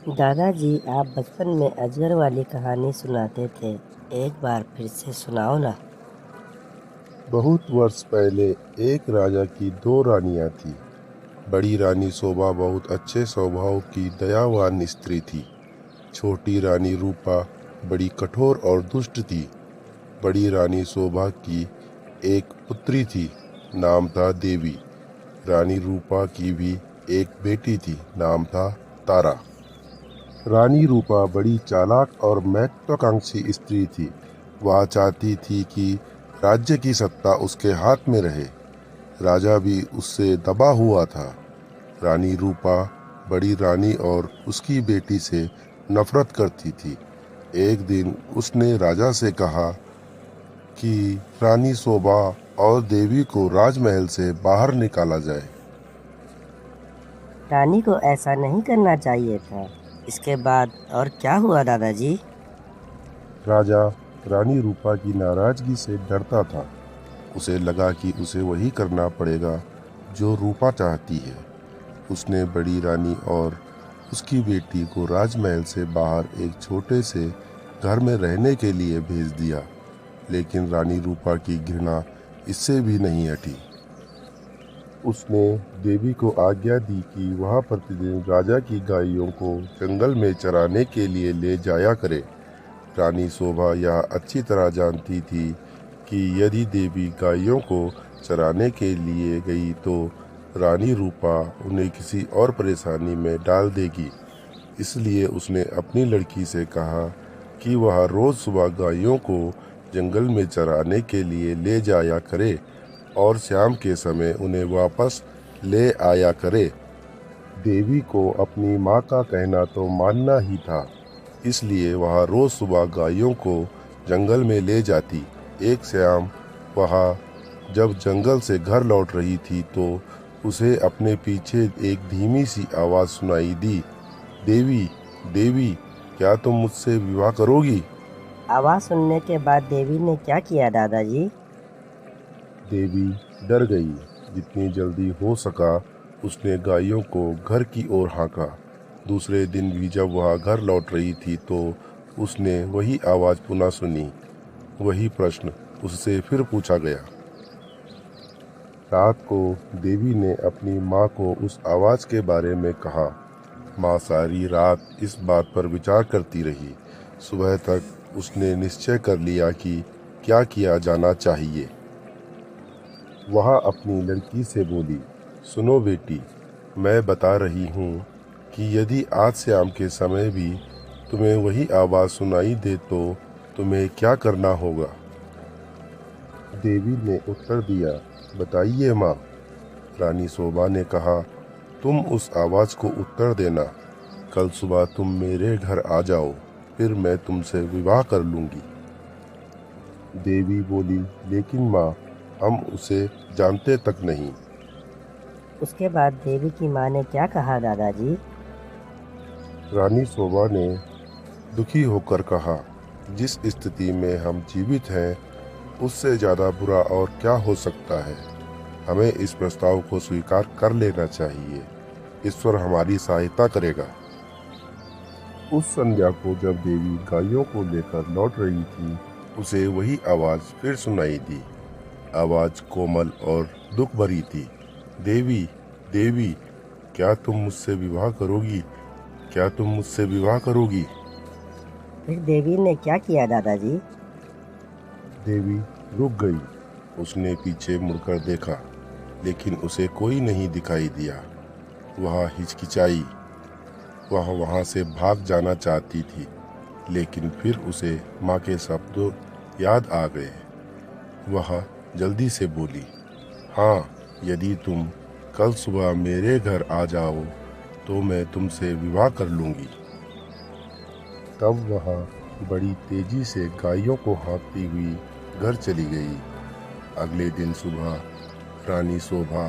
दादाजी, आप बचपन में अजगर वाली कहानी सुनाते थे। एक बार फिर से सुनाओ ना। बहुत वर्ष पहले एक राजा की दो रानियां थीं। बड़ी रानी शोभा बहुत अच्छे स्वभाव की दयावान स्त्री थी। छोटी रानी रूपा बड़ी कठोर और दुष्ट थी। बड़ी रानी शोभा की एक पुत्री थी, नाम था देवी। रानी रूपा की भी एक बेटी थी, नाम था तारा। रानी रूपा बड़ी चालाक और महत्वाकांक्षी स्त्री थी। वह चाहती थी कि राज्य की सत्ता उसके हाथ में रहे। राजा भी उससे दबा हुआ था। रानी रूपा बड़ी रानी और उसकी बेटी से नफरत करती थी। एक दिन उसने राजा से कहा कि रानी शोभा और देवी को राजमहल से बाहर निकाला जाए। रानी को ऐसा नहीं करना चाहिए था। इसके बाद और क्या हुआ दादाजी? राजा रानी रूपा की नाराजगी से डरता था। उसे लगा कि उसे वही करना पड़ेगा जो रूपा चाहती है। उसने बड़ी रानी और उसकी बेटी को राजमहल से बाहर एक छोटे से घर में रहने के लिए भेज दिया। लेकिन रानी रूपा की घृणा इससे भी नहीं हटी। उसने देवी को आज्ञा दी कि वह प्रतिदिन राजा की गायों को जंगल में चराने के लिए ले जाया करे। रानी शोभा यह अच्छी तरह जानती थी कि यदि देवी गायों को चराने के लिए गई तो रानी रूपा उन्हें किसी और परेशानी में डाल देगी। इसलिए उसने अपनी लड़की से कहा कि वह रोज सुबह गायों को जंगल में चराने के लिए ले जाया करे और शाम के समय उन्हें वापस ले आया करे। देवी को अपनी माँ का कहना तो मानना ही था, इसलिए वह रोज सुबह गायों को जंगल में ले जाती। एक शाम वह जब जंगल से घर लौट रही थी तो उसे अपने पीछे एक धीमी सी आवाज़ सुनाई दी, देवी, देवी, क्या तुम मुझसे विवाह करोगी? आवाज़ सुनने के बाद देवी ने क्या किया दादाजी? देवी डर गई। जितनी जल्दी हो सका उसने गायों को घर की ओर हाँका। दूसरे दिन भी जब वह घर लौट रही थी तो उसने वही आवाज़ पुनः सुनी। वही प्रश्न उससे फिर पूछा गया। रात को देवी ने अपनी माँ को उस आवाज़ के बारे में कहा। माँ सारी रात इस बात पर विचार करती रही। सुबह तक उसने निश्चय कर लिया कि क्या किया जाना चाहिए। वह अपनी लड़की से बोली, सुनो बेटी, मैं बता रही हूँ कि यदि आज शाम के समय भी तुम्हें वही आवाज़ सुनाई दे तो तुम्हें क्या करना होगा? देवी ने उत्तर दिया, बताइए माँ। रानी शोभा ने कहा, तुम उस आवाज़ को उत्तर देना। कल सुबह तुम मेरे घर आ जाओ, फिर मैं तुमसे विवाह कर लूँगी। देवी बोली, लेकिन माँ, हम उसे जानते तक नहीं। उसके बाद देवी की माँ ने क्या कहा दादाजी? रानी शोभा ने दुखी होकर कहा, जिस स्थिति में हम जीवित हैं उससे ज़्यादा बुरा और क्या हो सकता है। हमें इस प्रस्ताव को स्वीकार कर लेना चाहिए। ईश्वर हमारी सहायता करेगा। उस संध्या को जब देवी गायों को लेकर लौट रही थी उसे वही आवाज़ फिर सुनाई दी। आवाज़ कोमल और दुख भरी थी, देवी, देवी, क्या तुम मुझसे विवाह करोगी? क्या तुम मुझसे विवाह करोगी? फिर देवी ने क्या किया दादाजी? देवी रुक गई। उसने पीछे मुड़कर देखा, लेकिन उसे कोई नहीं दिखाई दिया। वह हिचकिचाई। वह वहां से भाग जाना चाहती थी, लेकिन फिर उसे माँ के शब्द याद आ गए। वह जल्दी से बोली, हाँ, यदि तुम कल सुबह मेरे घर आ जाओ तो मैं तुमसे विवाह कर लूँगी। तब वह बड़ी तेजी से गायों को हाँकती हुई घर चली गई। अगले दिन सुबह रानी शोभा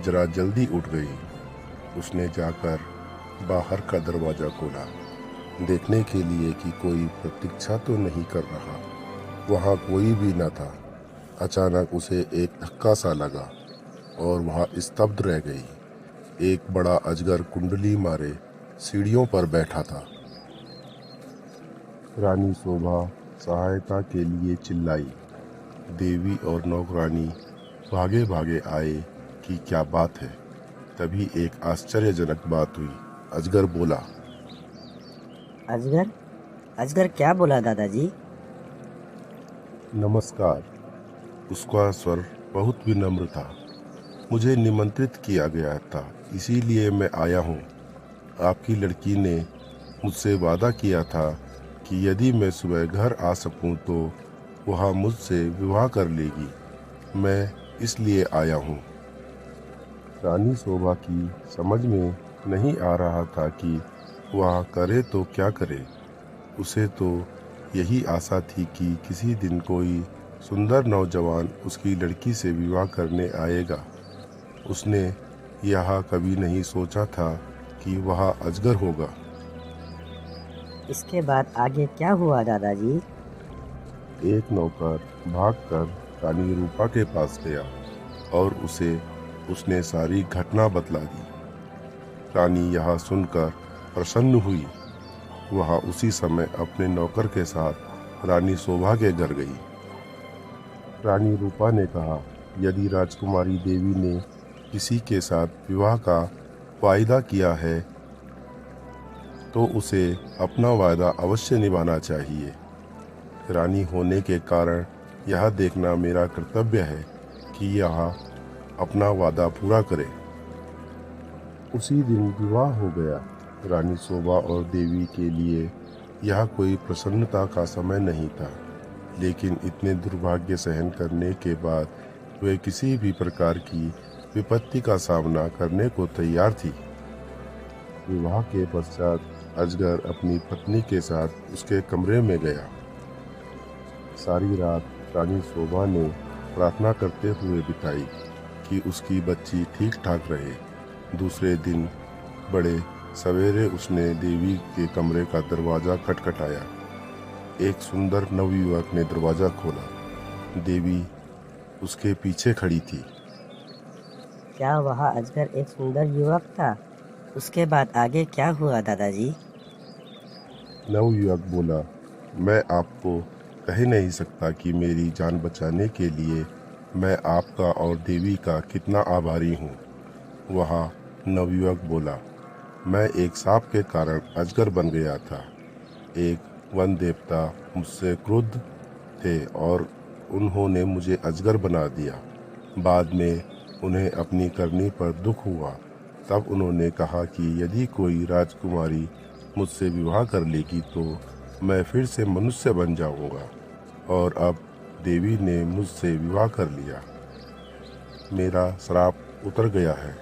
जरा जल्दी उठ गई। उसने जाकर बाहर का दरवाज़ा खोला, देखने के लिए कि कोई प्रतीक्षा तो नहीं कर रहा। वहाँ कोई भी न था। अचानक उसे एक धक्का सा लगा और वह स्तब्ध रह गई। एक बड़ा अजगर कुंडली मारे सीढ़ियों पर बैठा था। रानी शोभा सहायता के लिए चिल्लाई। देवी और नौकरानी भागे भागे आए कि क्या बात है। तभी एक आश्चर्यजनक बात हुई। अजगर बोला। अजगर अजगर क्या बोला दादाजी? नमस्कार। उसका स्वर बहुत विनम्र था। मुझे निमंत्रित किया गया था, इसीलिए मैं आया हूँ। आपकी लड़की ने मुझसे वादा किया था कि यदि मैं सुबह घर आ सकूं तो वह मुझसे विवाह कर लेगी। मैं इसलिए आया हूँ। रानी शोभा की समझ में नहीं आ रहा था कि वह करे तो क्या करे। उसे तो यही आशा थी कि किसी दिन कोई सुंदर नौजवान उसकी लड़की से विवाह करने आएगा। उसने यह कभी नहीं सोचा था कि वह अजगर होगा। इसके बाद आगे क्या हुआ दादाजी? एक नौकर भागकर रानी रूपा के पास गया और उसने सारी घटना बतला दी। रानी यह सुनकर प्रसन्न हुई। वह उसी समय अपने नौकर के साथ रानी शोभा के घर गई। रानी रूपा ने कहा, यदि राजकुमारी देवी ने किसी के साथ विवाह का वायदा किया है तो उसे अपना वायदा अवश्य निभाना चाहिए। रानी होने के कारण यह देखना मेरा कर्तव्य है कि यह अपना वादा पूरा करे। उसी दिन विवाह हो गया। रानी शोभा और देवी के लिए यह कोई प्रसन्नता का समय नहीं था, लेकिन इतने दुर्भाग्य सहन करने के बाद वे किसी भी प्रकार की विपत्ति का सामना करने को तैयार थी। विवाह के पश्चात अजगर अपनी पत्नी के साथ उसके कमरे में गया। सारी रात रानी शोभा ने प्रार्थना करते हुए बिताई कि उसकी बच्ची ठीक ठाक रहे। दूसरे दिन बड़े सवेरे उसने देवी के कमरे का दरवाज़ा खटखटाया। एक सुंदर नवयुवक ने दरवाज़ा खोला। देवी उसके पीछे खड़ी थी। क्या वह अजगर एक सुंदर युवक था? उसके बाद आगे क्या हुआ दादाजी? नवयुवक बोला, मैं आपको कह नहीं सकता कि मेरी जान बचाने के लिए मैं आपका और देवी का कितना आभारी हूँ। वह नवयुवक बोला, मैं एक सांप के कारण अजगर बन गया था। एक वन देवता मुझसे क्रुद्ध थे और उन्होंने मुझे अजगर बना दिया। बाद में उन्हें अपनी करनी पर दुख हुआ। तब उन्होंने कहा कि यदि कोई राजकुमारी मुझसे विवाह कर लेगी तो मैं फिर से मनुष्य बन जाऊंगा। और अब देवी ने मुझसे विवाह कर लिया। मेरा श्राप उतर गया है।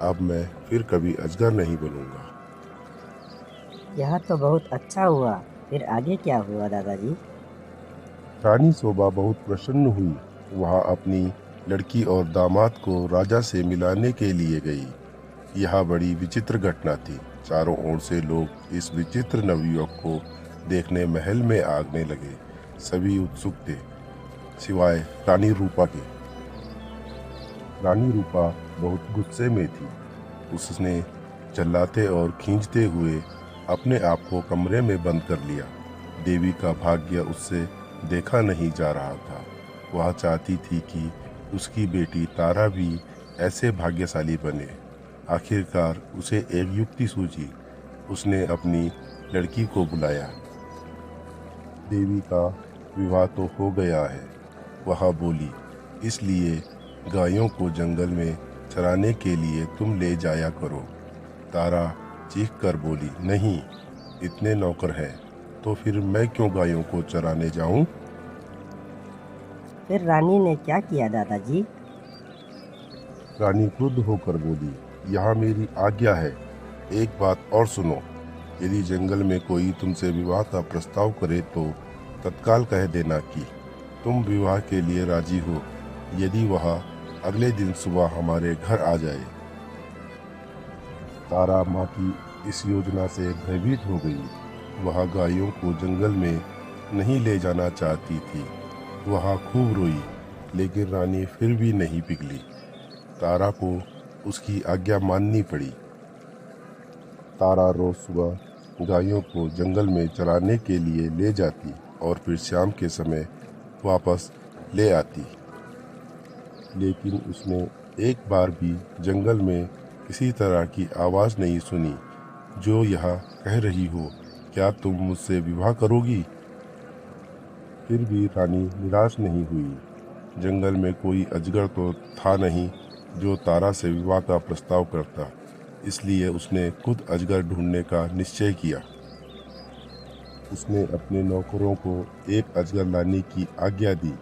अब मैं फिर कभी अजगर नहीं बनूंगा। यह तो बहुत अच्छा हुआ। फिर आगे क्या हुआ दादाजी? रानी शोभा बहुत प्रसन्न हुई। वह अपनी लड़की और दामाद को राजा से मिलाने के लिए गई। यह बड़ी विचित्र घटना थी। चारों ओर से लोग इस विचित्र नवयुवक को देखने महल में आने लगे। सभी उत्सुक थे, सिवाय रानी रूपा के। रानी रूपा बहुत गुस्से में थी। उसने चिल्लाते और खींचते हुए अपने आप को कमरे में बंद कर लिया। देवी का भाग्य उससे देखा नहीं जा रहा था। वह चाहती थी कि उसकी बेटी तारा भी ऐसे भाग्यशाली बने। आखिरकार उसे एक युक्ति सूझी। उसने अपनी लड़की को बुलाया। देवी का विवाह तो हो गया है, वह बोली, इसलिए गायों को जंगल में चराने के लिए तुम ले जाया करो। तारा चीख कर बोली, नहीं, इतने नौकर हैं तो फिर मैं क्यों गायों को चराने जाऊं? फिर रानी ने क्या किया दादाजी? रानी क्रुद्ध होकर बोली, यहाँ मेरी आज्ञा है। एक बात और सुनो, यदि जंगल में कोई तुमसे विवाह का प्रस्ताव करे तो तत्काल कह देना कि तुम विवाह के लिए राजी हो, यदि वह अगले दिन सुबह हमारे घर आ जाए। तारा माँ की इस योजना से भयभीत हो गई। वह गायों को जंगल में नहीं ले जाना चाहती थी। वह खूब रोई, लेकिन रानी फिर भी नहीं पिघली। तारा को उसकी आज्ञा माननी पड़ी। तारा रोज सुबह गायों को जंगल में चराने के लिए ले जाती और फिर शाम के समय वापस ले आती। लेकिन उसने एक बार भी जंगल में किसी तरह की आवाज़ नहीं सुनी जो यह कह रही हो, क्या तुम मुझसे विवाह करोगी? फिर भी रानी निराश नहीं हुई। जंगल में कोई अजगर तो था नहीं जो तारा से विवाह का प्रस्ताव करता, इसलिए उसने खुद अजगर ढूंढने का निश्चय किया। उसने अपने नौकरों को एक अजगर लाने की आज्ञा दी।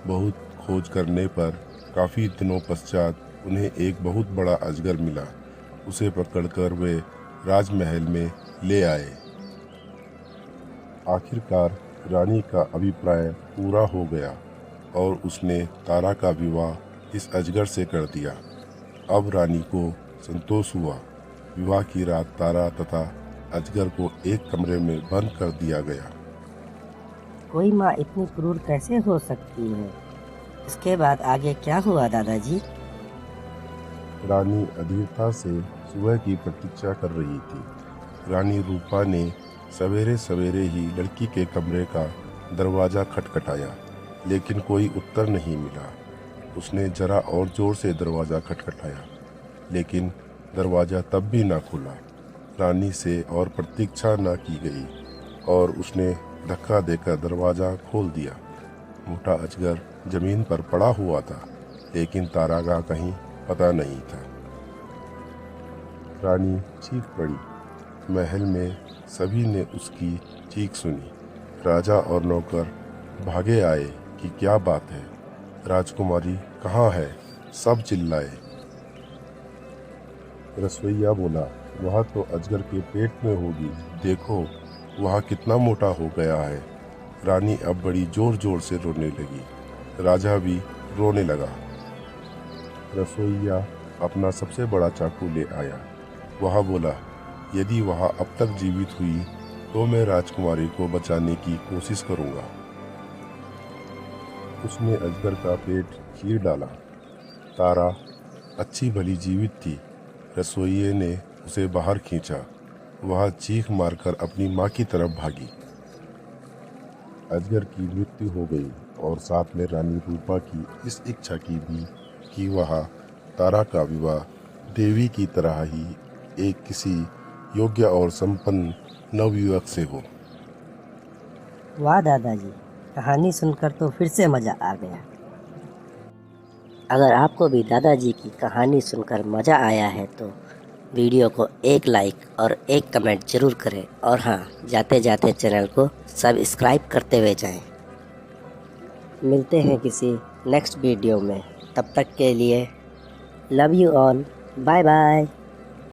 बहुत खोज करने पर काफ़ी दिनों पश्चात उन्हें एक बहुत बड़ा अजगर मिला। उसे पकड़कर वे राजमहल में ले आए। आखिरकार रानी का अभिप्राय पूरा हो गया और उसने तारा का विवाह इस अजगर से कर दिया। अब रानी को संतोष हुआ। विवाह की रात तारा तथा अजगर को एक कमरे में बंद कर दिया गया। कोई माँ इतनी क्रूर कैसे हो सकती है? इसके बाद आगे क्या हुआ दादाजी? रानी अधीरता से सुबह की प्रतीक्षा कर रही थी। रानी रूपा ने सवेरे सवेरे ही लड़की के कमरे का दरवाज़ा खटखटाया, लेकिन कोई उत्तर नहीं मिला। उसने जरा और ज़ोर से दरवाज़ा खटखटाया, लेकिन दरवाज़ा तब भी ना खुला। रानी से और प्रतीक्षा न की गई और उसने धक्का देकर दरवाज़ा खोल दिया। मोटा अजगर जमीन पर पड़ा हुआ था, लेकिन तारा का कहीं पता नहीं था। रानी चीख पड़ी। महल में सभी ने उसकी चीख सुनी। राजा और नौकर भागे आए कि क्या बात है, राजकुमारी कहाँ है? सब चिल्लाए। रसोइया बोला, वह तो अजगर के पेट में होगी, देखो वह कितना मोटा हो गया है। रानी अब बड़ी जोर जोर से रोने लगी। राजा भी रोने लगा। रसोइया अपना सबसे बड़ा चाकू ले आया। वह बोला, यदि वह अब तक जीवित हुई तो मैं राजकुमारी को बचाने की कोशिश करूंगा। उसने अजगर का पेट चीर डाला। तारा अच्छी भली जीवित थी। रसोइये ने उसे बाहर खींचा। वह चीख मारकर अपनी माँ की तरफ भागी। अजगर की मृत्यु हो गई और साथ में रानी रूपा की इस इच्छा की भी कि वह तारा का विवाह देवी की तरह ही एक किसी योग्य और संपन्न नवयुवक से हो। वाह दादाजी, कहानी सुनकर तो फिर से मज़ा आ गया। अगर आपको भी दादाजी की कहानी सुनकर मज़ा आया है तो वीडियो को एक लाइक और एक कमेंट ज़रूर करें, और हाँ, जाते जाते चैनल को सब्सक्राइब करते हुए जाएं। मिलते हैं किसी नेक्स्ट वीडियो में, तब तक के लिए love you all, bye bye.